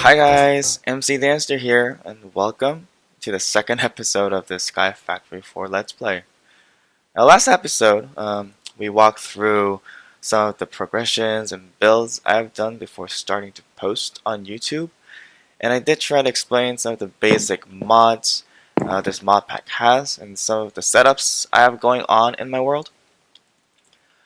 Hi guys, MC Dancer here, and welcome to the second episode of the Sky Factory 4 Let's Play. Now, last episode, we walked through some of the progressions and builds I've done before starting to post on YouTube, and I did try to explain some of the basic mods this mod pack has, and some of the setups I have going on in my world.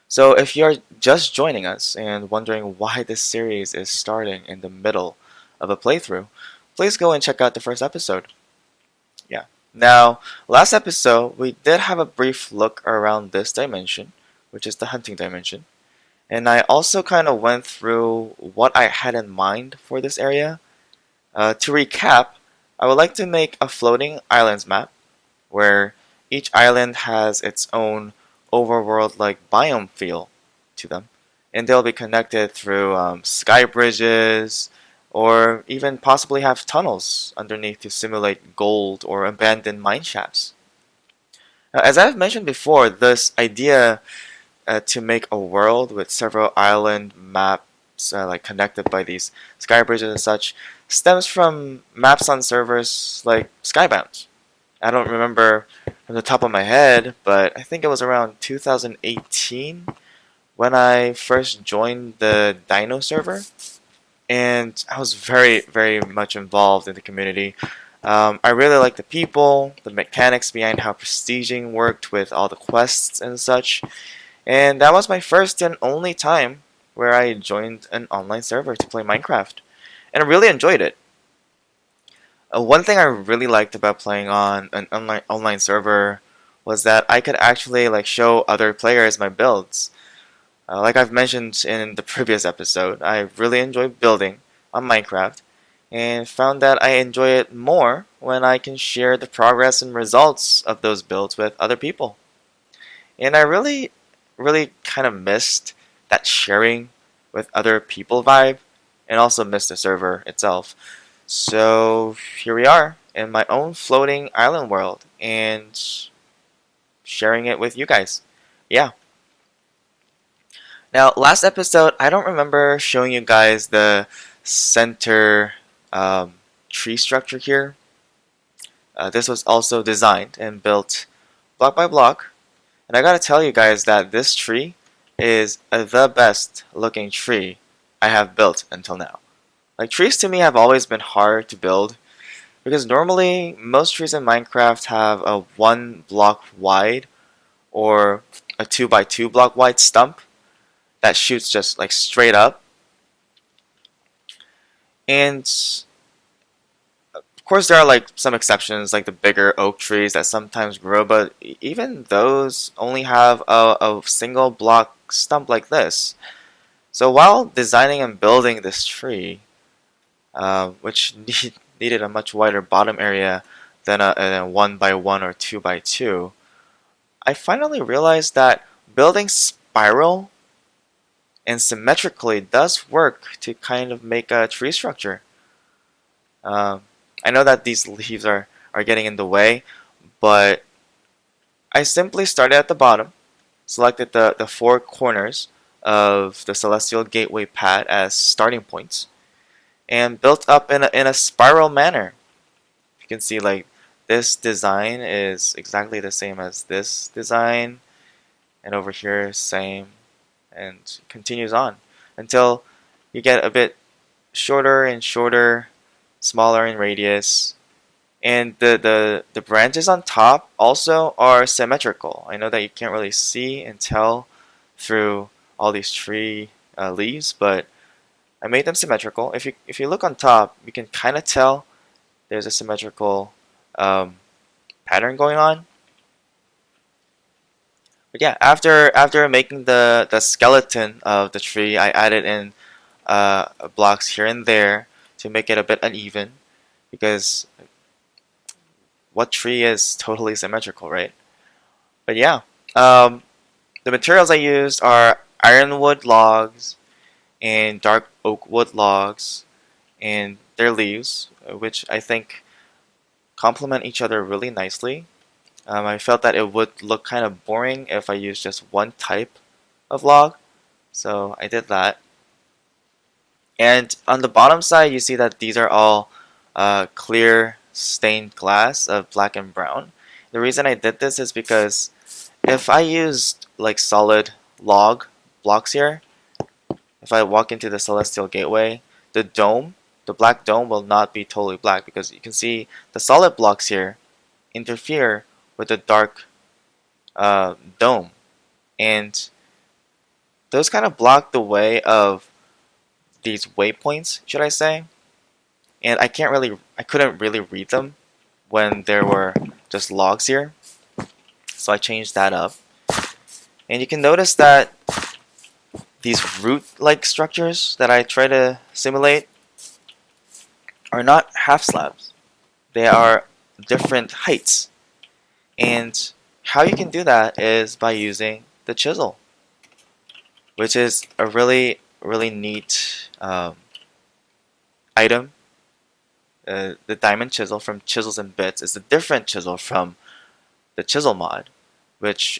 So if you're just joining us and wondering why this series is starting in the middle of a playthrough, please go and check out the first episode. Yeah. Now, last episode, we did have a brief look around this dimension, which is the hunting dimension. And I also kind of went through what I had in mind for this area. To recap, I would like to make a floating islands map where each island has its own overworld-like biome feel to them, and they'll be connected through sky bridges, or even possibly have tunnels underneath to simulate gold or abandoned mine shafts. Now, as I've mentioned before, this idea to make a world with several island maps like connected by these sky bridges and such stems from maps on servers like Skybound. I don't remember from the top of my head, but I think it was around 2018 when I first joined the Dino server, and I was very much involved in the community. I really liked the people, the mechanics behind how prestiging worked with all the quests and such, and that was my first and only time where I joined an online server to play Minecraft, and I really enjoyed it. One thing I really liked about playing on an online server was that I could actually show other players my builds. Like I've mentioned in the previous episode, I really enjoy building on Minecraft and found that I enjoy it more when I can share the progress and results of those builds with other people. And I really kind of missed that sharing with other people vibe, and also missed the server itself. So here we are in my own floating island world and sharing it with you guys. Yeah. Now, last episode, I don't remember showing you guys the center tree structure here. This was also designed and built block by block. And I gotta tell you guys that this tree is the best looking tree I have built until now. Like, trees to me have always been hard to build because normally most trees in Minecraft have a 1 block wide or a 2 by 2 block wide stump that shoots just like straight up. And of course there are like some exceptions like the bigger oak trees that sometimes grow, but even those only have a single block stump like this. So while designing and building this tree, which needed a much wider bottom area than a 1 by 1 or 2 by 2, I finally realized that building spiral and symmetrically does work to kind of make a tree structure. Um, I know that these leaves are getting in the way, but I simply started at the bottom, selected the 4 corners of the Celestial Gateway pad as starting points, and built up in a spiral manner. You can see like this design is exactly the same as this design, and over here same, and continues on until you get a bit shorter and shorter, smaller in radius, and the branches on top also are symmetrical. I know that you can't really see and tell through all these tree leaves, but I made them symmetrical. If you look on top, you can kind of tell there's a symmetrical um, pattern going on. But yeah, after making the skeleton of the tree, I added in blocks here and there to make it a bit uneven, because what tree is totally symmetrical, right? But yeah, um, the materials I used are ironwood logs and dark oak wood logs and their leaves, which I think complement each other really nicely. I felt that it would look kind of boring if I used just one type of log, so I did that. And on the bottom side, you see that these are all clear stained glass of black and brown. The reason I did this is because if I used like solid log blocks here, if I walk into the Celestial Gateway, the dome, the black dome will not be totally black because you can see the solid blocks here interfere with the dark dome, and those kind of block the way of these waypoints, should I say? And I couldn't really read them when there were just logs here, so I changed that up. And you can notice that these root-like structures that I try to simulate are not half slabs. They are different heights. And how you can do that is by using the chisel, which is a really, really neat item. The diamond chisel from Chisels and Bits is a different chisel from the chisel mod, which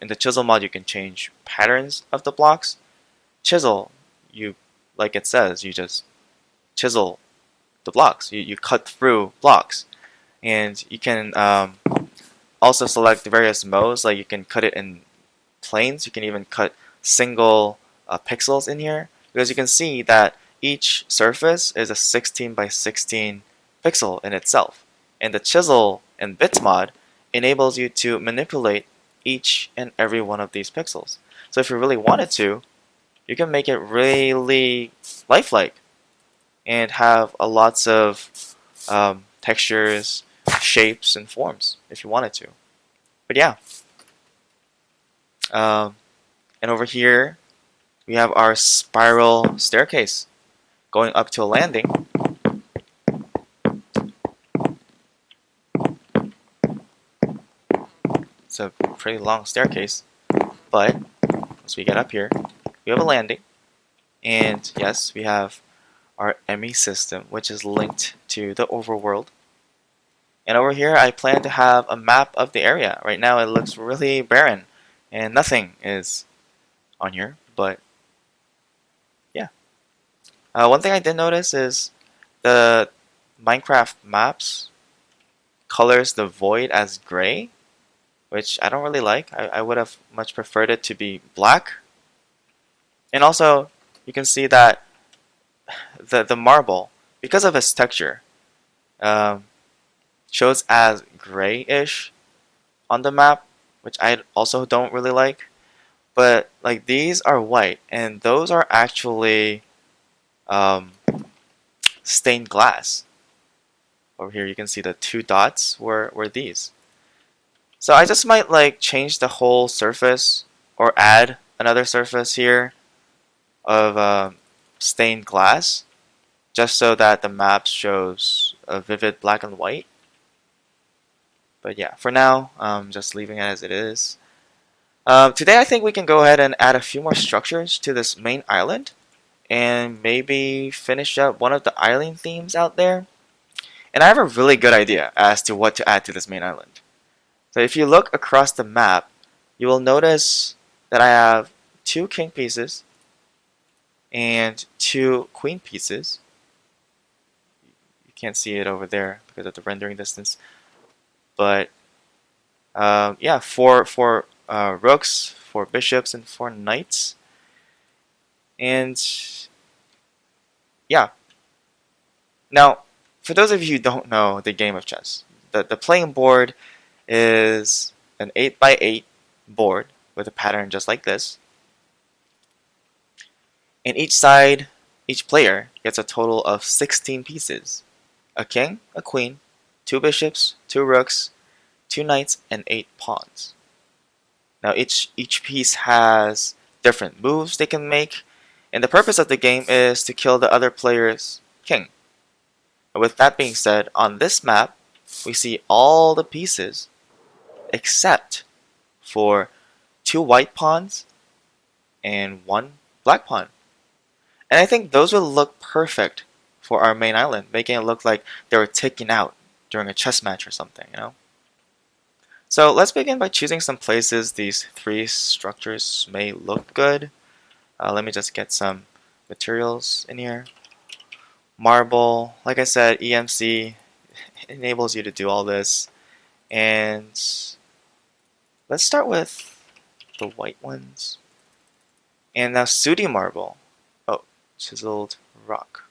in the chisel mod you can change patterns of the blocks. Chisel, you, like it says, you just chisel the blocks. You cut through blocks, and you can also select the various modes. Like you can cut it in planes. You can even cut single pixels in here, because you can see that each surface is a 16 by 16 pixel in itself, and the Chisel and Bits mod enables you to manipulate each and every one of these pixels. So if you really wanted to, you can make it really lifelike and have lots of textures, shapes, and forms if you wanted to. But yeah. And over here, we have our spiral staircase going up to a landing. It's a pretty long staircase, but as we get up here, we have a landing. And yes, we have our ME system, which is linked to the overworld. And over here, I plan to have a map of the area. Right now, it looks really barren, and nothing is on here, but yeah. One thing I did notice is the Minecraft maps colors the void as gray, which I don't really like. I would have much preferred it to be black. And also, you can see that the marble, because of its texture, shows as grayish on the map, which I also don't really like. But like these are white, and those are actually stained glass. Over here, you can see the two dots were these. So I just might like change the whole surface or add another surface here of stained glass, just so that the map shows a vivid black and white. But yeah, for now, just leaving it as it is. Today I think we can go ahead and add a few more structures to this main island, and maybe finish up one of the island themes out there. And I have a really good idea as to what to add to this main island. So if you look across the map, you will notice that I have 2 king pieces and 2 queen pieces. You can't see it over there because of the rendering distance. But yeah, 4 rooks, 4 bishops, and 4 knights. And yeah. Now, for those of you who don't know the game of chess, the playing board is an 8x8 board with a pattern just like this. And each side, each player gets a total of 16 pieces. A king, a queen, 2 bishops, 2 rooks, 2 knights, and 8 pawns. Now each piece has different moves they can make, and the purpose of the game is to kill the other player's king. And with that being said, on this map, we see all the pieces except for 2 white pawns and 1 black pawn. And I think those will look perfect for our main island, making it look like they were taken out during a chess match or something, you know? So let's begin by choosing some places these three structures may look good. Let me just get some materials in here. Marble, like I said, EMC enables you to do all this. And let's start with the white ones. And now sooty marble. Oh, chiseled rock.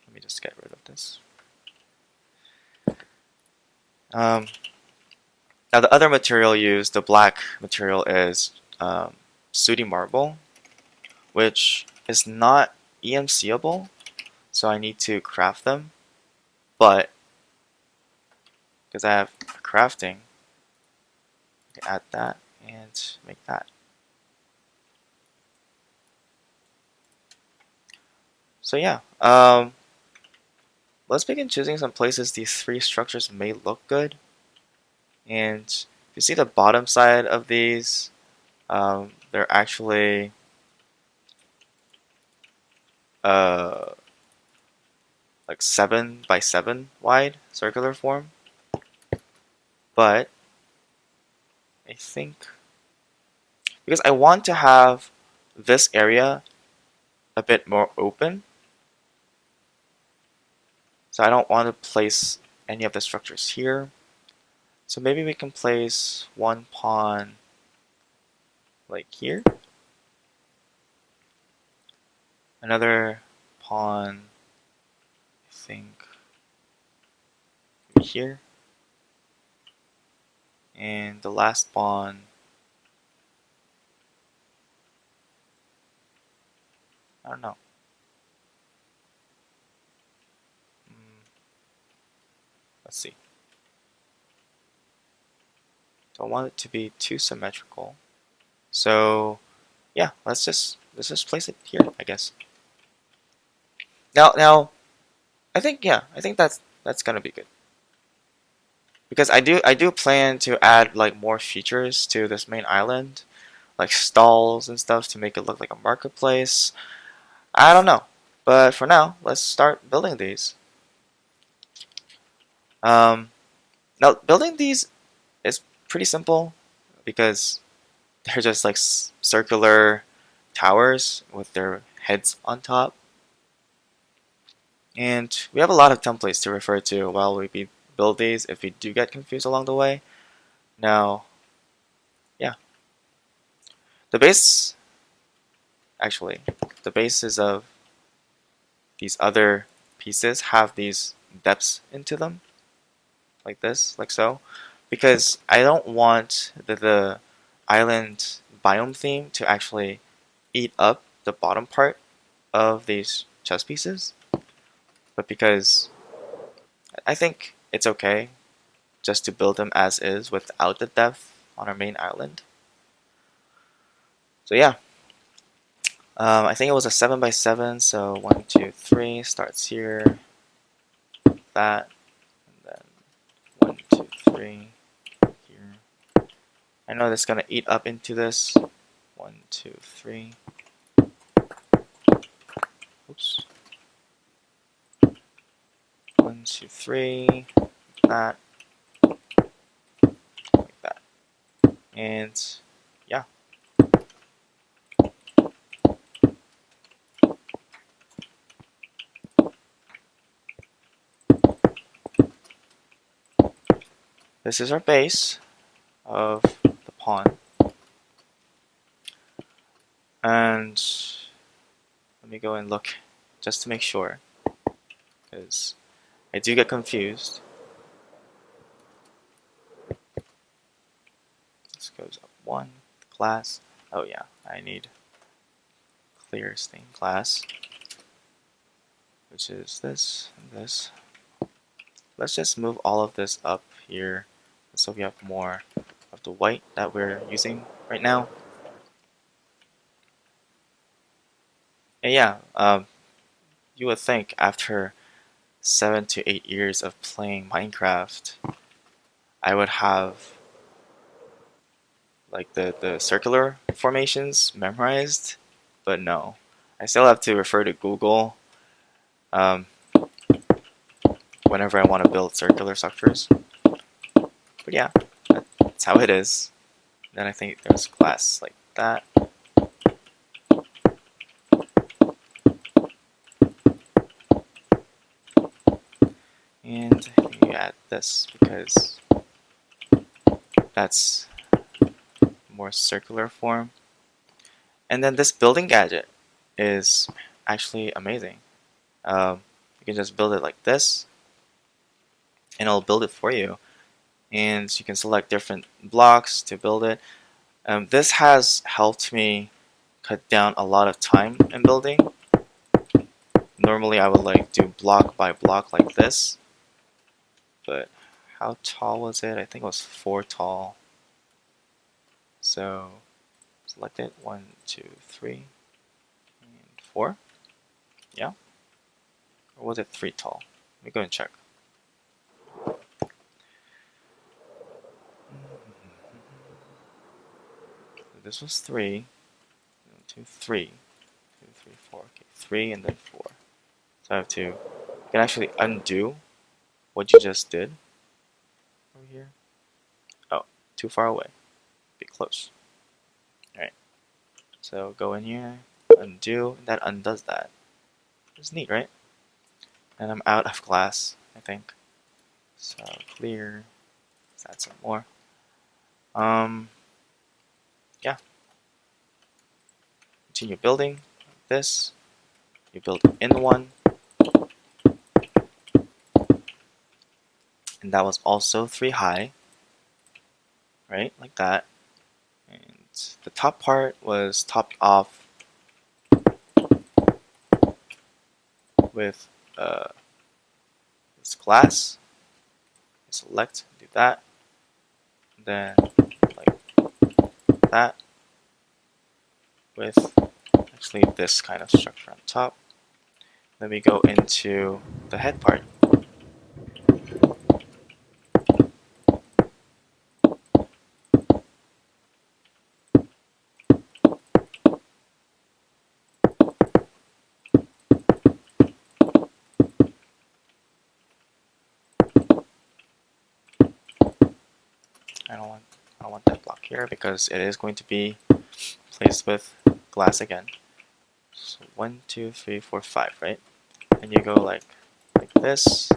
Let me just get rid of this. Now the other material used, the black material, is sooty marble, which is not EMCable, so I need to craft them. But because I have crafting, I can add that and make that. So yeah, let's begin choosing some places these three structures may look good. And if you see the bottom side of these, they're actually like 7 by 7 wide, circular form. But I think because I want to have this area a bit more open, so I don't want to place any of the structures here. So maybe we can place one pawn like here, another pawn, I think, here, and the last pawn, I don't know. Let's see. Don't want it to be too symmetrical. So yeah, let's just place it here, I guess. Now I think that's gonna be good. Because I do plan to add like more features to this main island, like stalls and stuff to make it look like a marketplace. I don't know. But for now, let's start building these. Now building these is pretty simple because they're just like circular towers with their heads on top. And we have a lot of templates to refer to while we build these if we do get confused along the way. Now, yeah. The base, actually, the bases of these other pieces have these depths into them, like this, like so, because I don't want the island biome theme to actually eat up the bottom part of these chess pieces, but because I think it's okay just to build them as is without the depth on our main island. So yeah, I think it was a 7 by 7, so 1, 2, 3 starts here, that, and then 1, 2, 3 here. I know that's gonna eat up into this. 1, 2, 3. Oops. 1, 2, 3. That. Like that. And yeah. This is our base of the pawn. And let me go and look just to make sure, because I do get confused. This goes up 1, glass. Oh yeah, I need clear stained glass, which is this and this. Let's just move all of this up here so we have more of the white that we're using right now. And yeah, you would think after 7 to 8 years of playing Minecraft, I would have like the circular formations memorized, but no. I still have to refer to Google. Um, whenever I want to build circular structures. But yeah, that's how it is. Then I think there's glass like that. And you add this because that's more circular form. And then this building gadget is actually amazing. You can just build it like this, and it'll build it for you. And you can select different blocks to build it. This has helped me cut down a lot of time in building. Normally I would like do block by block like this, but how tall was it? I think it was 4 tall. So select it, 1, 2, 3, and 4. Yeah, or was it 3 tall? Let me go and check. This was 3, 2, 3, 2, 3, 4. Okay, 3 and then 4. So I have to. You can actually undo what you just did over here. Oh, too far away. Be close. Alright. So go in here, undo, that undoes that. It's neat, right? And I'm out of glass, I think. So clear. Let's add some more. Yeah. Continue building like this. You build in one. And that was also 3 high. Right? Like that. And the top part was topped off with this glass. Select, do that. Then like that. With actually this kind of structure on top. Then we go into the head part. I don't want that block here because it is going to be placed with glass again. So 1, 2, 3, 4, 5, right? And you go like this.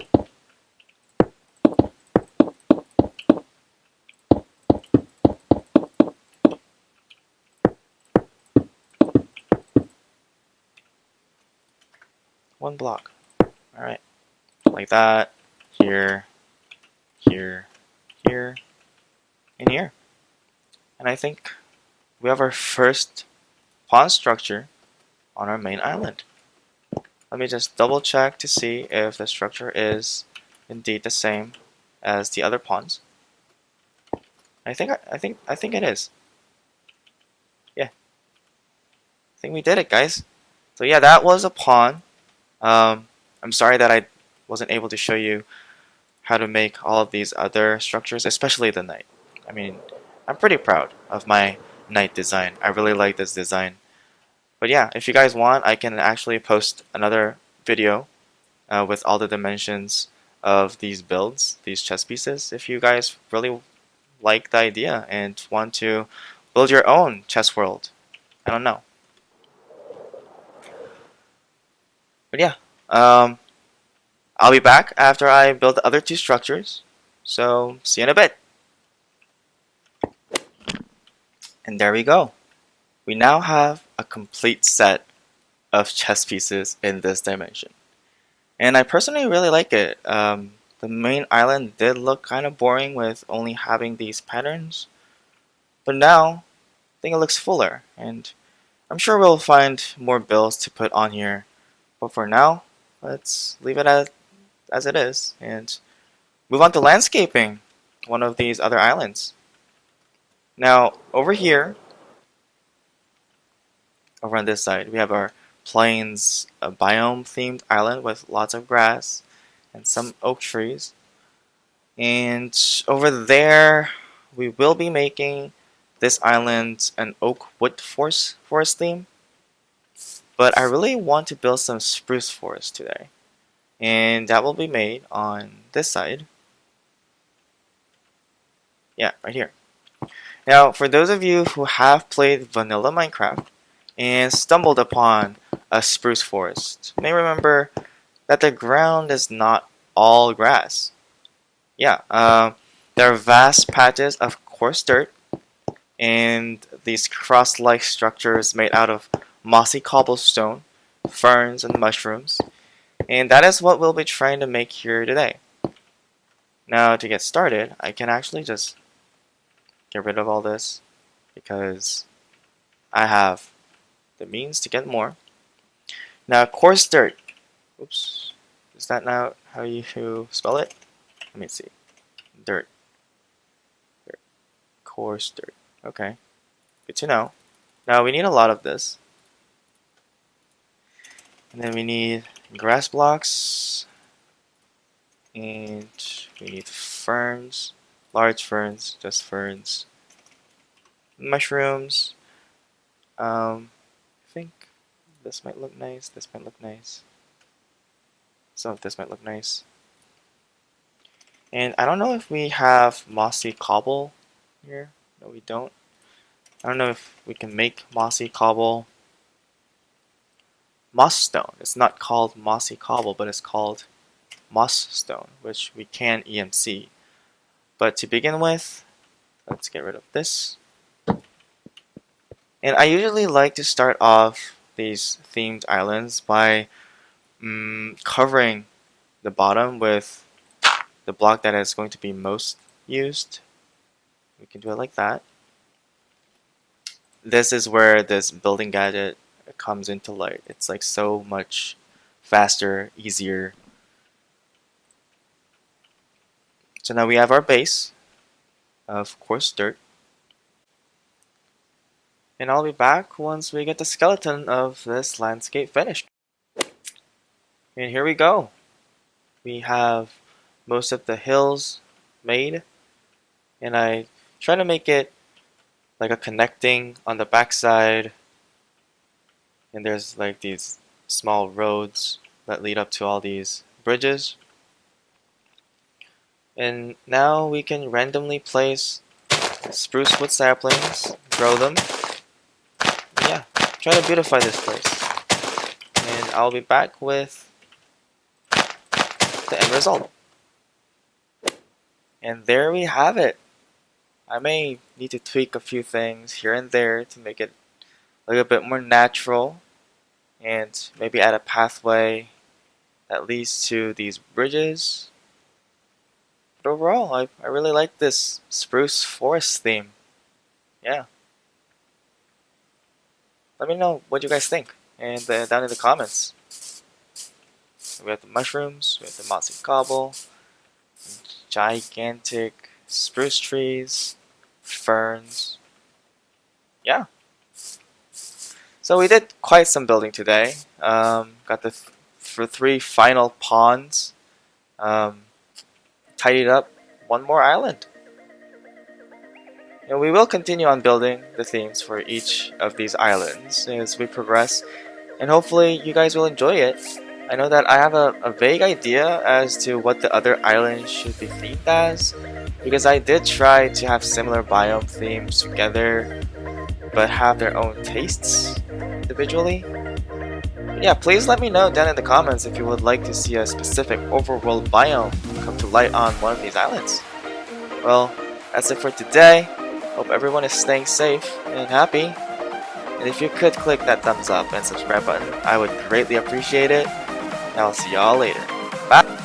One block. Alright. Like that. Here. Here. Here. And here. And I think we have our first pawn structure on our main island. Let me just double check to see if the structure is indeed the same as the other pawns. I think it is. Yeah. I think we did it, guys. So yeah, that was a pawn. I'm sorry that I wasn't able to show you how to make all of these other structures, especially the knight. I mean, I'm pretty proud of my knight design. I really like this design. But yeah, if you guys want, I can actually post another video with all the dimensions of these builds, these chess pieces, if you guys really like the idea and want to build your own chess world. I don't know. But yeah, I'll be back after I build the other 2 structures. So, see you in a bit. And there we go. We now have a complete set of chess pieces in this dimension. And I personally really like it. The main island did look kind of boring with only having these patterns. But now, I think it looks fuller. And I'm sure we'll find more builds to put on here. But for now, let's leave it as it is. And move on to landscaping one of these other islands. Now, over here, over on this side, we have our plains biome themed island with lots of grass and some oak trees. And over there, we will be making this island an oak wood forest theme. But I really want to build some spruce forest today. and that will be made on this side. Yeah, right here. Now, for those of you who have played vanilla Minecraft and stumbled upon a spruce forest, you may remember that the ground is not all grass. Yeah, there are vast patches of coarse dirt and these cross-like structures made out of mossy cobblestone, ferns, and mushrooms. And that is what we'll be trying to make here today. Now, to get started, I can actually just get rid of all this because I have the means to get more. Now, coarse dirt. Oops. Is that now how you spell it? Let me see. Dirt. Dirt. Coarse dirt. Okay. Good to know. Now, we need a lot of this. And then we need grass blocks. And we need ferns. Large ferns. Just ferns. Mushrooms. I think this might look nice. This might look nice. Some of this might look nice. And I don't know if we have mossy cobble here. No, we don't. I don't know if we can make mossy cobble. Moss stone. It's not called mossy cobble, but it's called moss stone, which we can EMC. But to begin with, let's get rid of this. And I usually like to start off these themed islands by covering the bottom with the block that is going to be most used. We can do it like that. This is where this building gadget comes into light. It's like so much faster, easier. So now we have our base of coarse dirt. And I'll be back once we get the skeleton of this landscape finished. And here we go. We have most of the hills made. And I try to make it like a connecting on the backside. And there's like these small roads that lead up to all these bridges. And now we can randomly place spruce wood saplings, grow them. Yeah, try to beautify this place. And I'll be back with the end result. And there we have it. I may need to tweak a few things here and there to make it a little bit more natural, and maybe add a pathway that leads to these bridges. But overall, I really like this spruce forest theme. Yeah. Let me know what you guys think, and down in the comments. We have the mushrooms, we have the mossy cobble, gigantic spruce trees, ferns. Yeah. So we did quite some building today. Got the for 3 final ponds. Tidied up one more island. And we will continue on building the themes for each of these islands as we progress, and hopefully you guys will enjoy it. I know that I have a vague idea as to what the other islands should be themed as, because I did try to have similar biome themes together, but have their own tastes individually. But yeah, please let me know down in the comments if you would like to see a specific overworld biome come to light on one of these islands. Well, that's it for today. Hope everyone is staying safe and happy. And if you could click that thumbs up and subscribe button, I would greatly appreciate it. And I'll see y'all later. Bye!